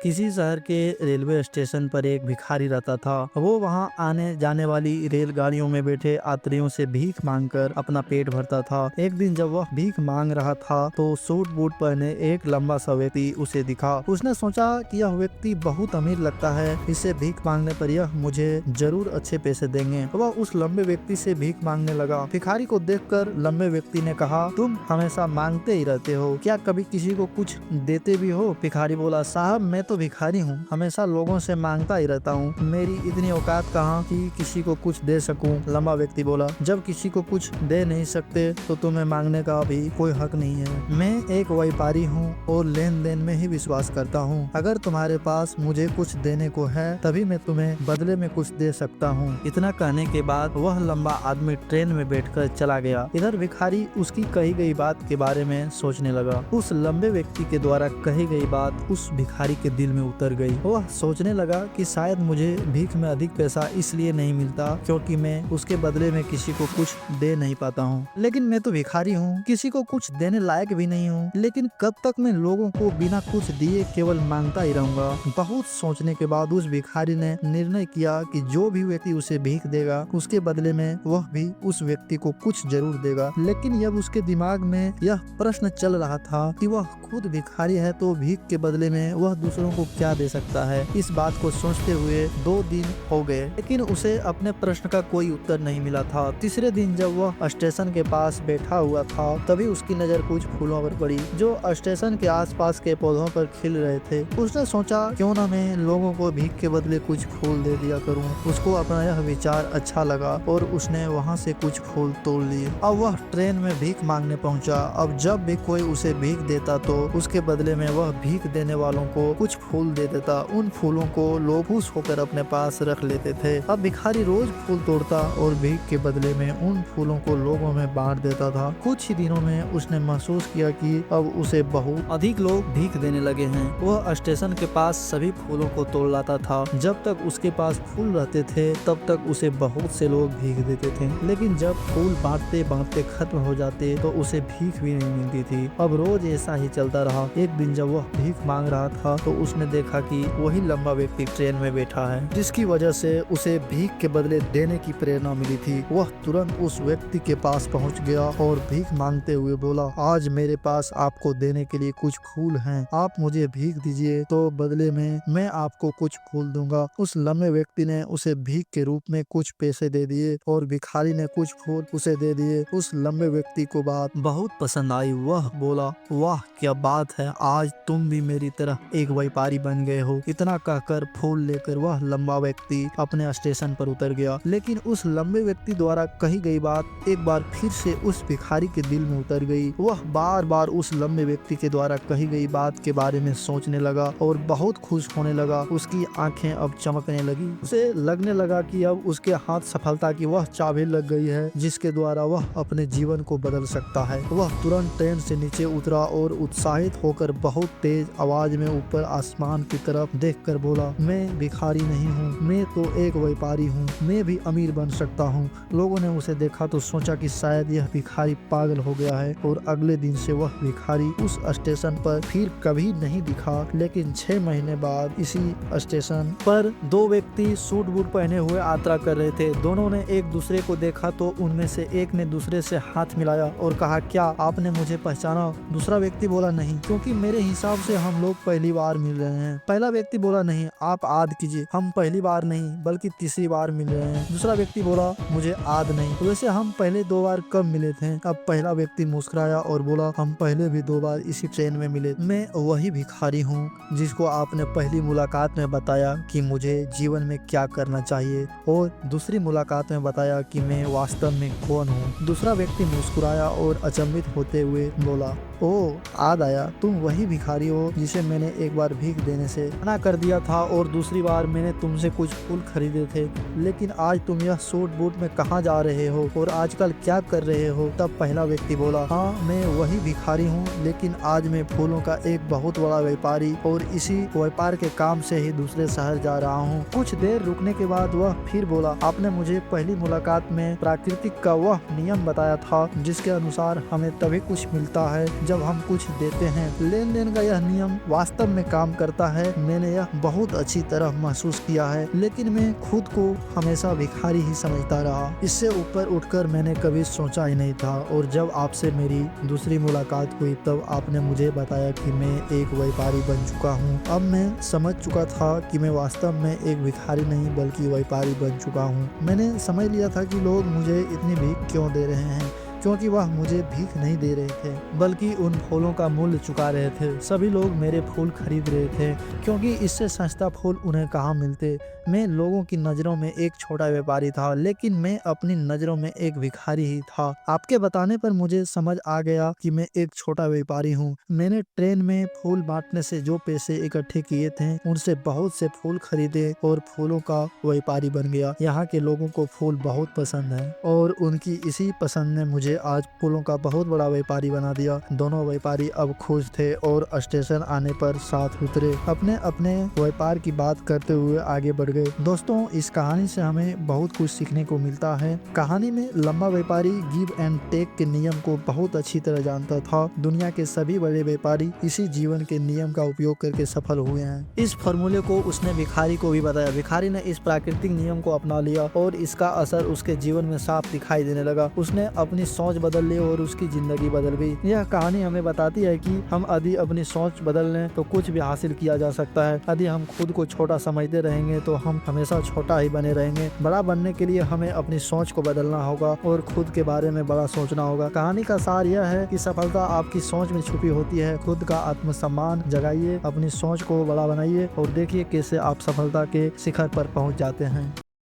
किसी शहर के रेलवे स्टेशन पर एक भिखारी रहता था। वो वहाँ आने जाने वाली रेलगाड़ियों में बैठे यात्रियों से भीख मांगकर अपना पेट भरता था। एक दिन जब वह भीख मांग रहा था तो सूट बूट पहने एक लंबा सा व्यक्ति उसे दिखा। उसने सोचा कि यह व्यक्ति बहुत अमीर लगता है, इससे भीख मांगने पर यह मुझे जरूर अच्छे पैसे देंगे। वह उस लंबे व्यक्ति से भीख मांगने लगा। भिखारी को देखकर लंबे व्यक्ति ने कहा, तुम हमेशा मांगते ही रहते हो, क्या कभी किसी को कुछ देते भी हो? भिखारी बोला, साहब मैं तो भिखारी हूँ, हमेशा लोगों से मांगता ही रहता हूँ, मेरी इतनी औकात कहाँ कि किसी को कुछ दे सकूं। लंबा व्यक्ति बोला, जब किसी को कुछ दे नहीं सकते तो तुम्हें मांगने का भी कोई हक नहीं है। मैं एक व्यापारी हूँ और लेन देन में ही विश्वास करता हूँ। अगर तुम्हारे पास मुझे कुछ देने को है तभी मैं तुम्हें बदले में कुछ दे सकता हूँ। इतना कहने के बाद वह लंबा आदमी ट्रेन में बैठकर चला गया। इधर भिखारी उसकी कही गई बात के बारे में सोचने लगा। उस लंबे व्यक्ति के द्वारा कही गई बात उस भिखारी के दिल में उतर गई। वह सोचने लगा कि शायद मुझे भीख में अधिक पैसा इसलिए नहीं मिलता क्योंकि मैं उसके बदले में किसी को कुछ दे नहीं पाता हूँ। लेकिन मैं तो भिखारी हूँ, किसी को कुछ देने लायक भी नहीं हूँ। लेकिन कब तक मैं लोगों को बिना कुछ दिए केवल मांगता ही रहूंगा। बहुत सोचने के बाद उस भिखारी ने निर्णय किया कि जो भी व्यक्ति उसे भीख देगा उसके बदले में वह भी उस व्यक्ति को कुछ जरूर देगा। लेकिन जब उसके दिमाग में यह प्रश्न चल रहा था कि वह खुद भिखारी है तो भीख के बदले में वह दूसरों को क्या दे सकता है। इस बात को सोचते हुए 2 दिन हो गए लेकिन उसे अपने प्रश्न का कोई उत्तर नहीं मिला था। तीसरे दिन जब वह स्टेशन के पास बैठा हुआ था तभी उसकी नजर कुछ फूलों पर पड़ी जो स्टेशन के आसपास के पौधों पर खिल रहे थे। उसने सोचा, क्यों ना मैं लोगों को भीख के बदले कुछ फूल दे दिया करूं। उसको अपना यह विचार अच्छा लगा और उसने वहां से कुछ फूल तोड़ लिए। अब वह ट्रेन में भीख मांगने पहुंचा। अब जब भी कोई उसे भीख देता तो उसके बदले में वह भीख देने वालों को कुछ फूल दे देता। उन फूलों को लोग खुश होकर अपने पास रख लेते थे। अब भिखारी रोज फूल तोड़ता और भीख के बदले में उन फूलों को लोगों में बांट देता था। कुछ ही दिनों में उसने महसूस किया कि अब उसे बहुत अधिक लोग भीख देने लगे हैं। वह स्टेशन के पास सभी फूलों को तोड़ लाता था। जब तक उसके पास फूल रहते थे तब तक उसे बहुत से लोग भीख देते थे। लेकिन जब फूल बांटते बांटते खत्म हो जाते तो उसे भीख भी नहीं मिलती थी। अब रोज ऐसा ही चलता रहा। एक दिन जब वह भीख मांग रहा था तो उसने देखा कि वही लंबा व्यक्ति ट्रेन में बैठा है, जिसकी वजह से उसे भीख के बदले देने की प्रेरणा मिली थी। वह तुरंत उस व्यक्ति के पास पहुंच गया और भीख मांगते हुए बोला, आज मेरे पास आपको देने के लिए कुछ फूल हैं, आप मुझे भीख दीजिए तो बदले में मैं आपको कुछ फूल दूंगा। उस लंबे व्यक्ति ने उसे भीख के रूप में कुछ पैसे दे दिए और भिखारी ने कुछ फूल उसे दे दिए। उस लंबे व्यक्ति को बात बहुत पसंद आई। वह बोला, वाह क्या बात है, आज तुम भी मेरी तरह एक व्यापारी बन गए हो। इतना कहकर फूल लेकर वह लंबा व्यक्ति अपने स्टेशन पर उतर गया। लेकिन उस लंबे व्यक्ति द्वारा कही गई बात एक बार फिर से उस भिखारी के दिल में उतर गई। वह बार बार उस लंबे व्यक्ति के द्वारा कही गई बात के बारे में सोचने लगा और बहुत खुश होने लगा। उसकी आंखें अब चमकने लगी। उसे लगने लगा कि अब उसके हाथ सफलता की वह चाबी लग गई है जिसके द्वारा वह अपने जीवन को बदल सकता है। वह तुरंत ट्रेन से नीचे उतरा और उत्साहित होकर बहुत तेज आवाज में ऊपर आसमान की तरफ देखकर बोला, मैं भिखारी नहीं हूँ, मैं तो एक व्यापारी हूँ, मैं भी अमीर बन सकता हूँ। लोगों ने उसे देखा तो सोचा कि शायद यह भिखारी पागल हो गया है और अगले दिन से वह भिखारी उस स्टेशन पर फिर कभी नहीं दिखा। लेकिन 6 महीने बाद इसी स्टेशन पर 2 व्यक्ति सूट बूट पहने हुए यात्रा कर रहे थे। दोनों ने एक दूसरे को देखा तो उनमें से एक ने दूसरे से हाथ मिलाया और कहा, क्या आपने मुझे पहचाना? दूसरा व्यक्ति बोला, नहीं, क्योंकि मेरे हिसाब से हम लोग पहली बार मिल रहे हैं। पहला व्यक्ति बोला, नहीं, आप याद कीजिए, हम पहली बार नहीं बल्कि तीसरी बार मिल रहे हैं। दूसरा व्यक्ति बोला, मुझे याद नहीं, वैसे हम पहले 2 बार कब मिले थे? अब पहला व्यक्ति मुस्कुराया और बोला, हम पहले भी 2 बार इसी ट्रेन में मिले। मैं वही भिखारी हूँ जिसको आपने पहली मुलाकात में बताया कि मुझे जीवन में क्या करना चाहिए और दूसरी मुलाकात में बताया कि मैं वास्तव में कौन हूँ। दूसरा व्यक्ति मुस्कुराया और अचंभित होते हुए बोला, ओ याद आया, तुम वही भिखारी हो जिसे मैंने एक बार भीख देने से मना कर दिया था और दूसरी बार मैंने तुमसे कुछ फूल खरीदे थे। लेकिन आज तुम यह सूट बूट में कहाँ जा रहे हो और आजकल क्या कर रहे हो? तब पहला व्यक्ति बोला, हाँ मैं वही भिखारी हूँ, लेकिन आज मैं फूलों का एक बहुत बड़ा व्यापारी और इसी व्यापार के काम से ही दूसरे शहर जा रहा हूँ। कुछ देर रुकने के बाद वह फिर बोला, आपने मुझे पहली मुलाकात में प्राकृतिक का वह नियम बताया था जिसके अनुसार हमें तभी कुछ मिलता है जब हम कुछ देते हैं। लेन देन का यह नियम वास्तव में काम करता है। मैंने यह बहुत अच्छी तरह महसूस किया है, लेकिन मैं खुद को हमेशा भिखारी ही समझता रहा। इससे ऊपर उठकर मैंने कभी सोचा ही नहीं था, और जब आपसे मेरी दूसरी मुलाकात हुई तब आपने मुझे बताया कि मैं एक व्यापारी बन चुका हूँ। अब मैं समझ चुका था कि मैं वास्तव में एक भिखारी नहीं बल्कि व्यापारी बन चुका हूँ। मैंने समझ लिया था कि लोग मुझे इतनी भीख क्यों दे रहे हैं, क्योंकि वह मुझे भीख नहीं दे रहे थे बल्कि उन फूलों का मूल्य चुका रहे थे। सभी लोग मेरे फूल खरीद रहे थे क्योंकि इससे सस्ता फूल उन्हें कहाँ मिलते। मैं लोगों की नज़रों में एक छोटा व्यापारी था, लेकिन मैं अपनी नज़रों में एक भिखारी ही था। आपके बताने पर मुझे समझ आ गया कि मैं एक छोटा व्यापारी हूँ। मैंने ट्रेन में फूल बांटने से जो पैसे इकट्ठे किए थे उनसे बहुत से फूल खरीदे और फूलों का व्यापारी बन गया। यहाँ के लोगों को फूल बहुत पसंद है और उनकी इसी पसंद ने मुझे आज फूलों का बहुत बड़ा व्यापारी बना दिया। दोनों व्यापारी अब खुश थे और स्टेशन आने पर साथ उतरे, अपने अपने व्यापार की बात करते हुए आगे बढ़ गए। दोस्तों, इस कहानी से हमें बहुत कुछ सीखने को मिलता है। कहानी में लंबा व्यापारी गिव एंड टेक के नियम को बहुत अच्छी तरह जानता था। दुनिया के सभी बड़े व्यापारी इसी जीवन के नियम का उपयोग करके सफल हुए हैं। इस फॉर्मूले को उसने भिखारी को भी बताया। भिखारी ने इस प्राकृतिक नियम को अपना लिया और इसका असर उसके जीवन में साफ दिखाई देने लगा। उसने अपनी सोच बदल ली और उसकी जिंदगी बदल गई। यह कहानी हमें बताती है कि हम यदि अपनी सोच बदल लें तो कुछ भी हासिल किया जा सकता है। यदि हम खुद को छोटा समझते रहेंगे तो हम हमेशा छोटा ही बने रहेंगे। बड़ा बनने के लिए हमें अपनी सोच को बदलना होगा और खुद के बारे में बड़ा सोचना होगा। कहानी का सार यह है कि सफलता आपकी सोच में छुपी होती है। खुद का आत्मसम्मान जगाइए, अपनी सोच को बड़ा बनाइए और देखिए कैसे आप सफलता के शिखर पर पहुंच जाते हैं।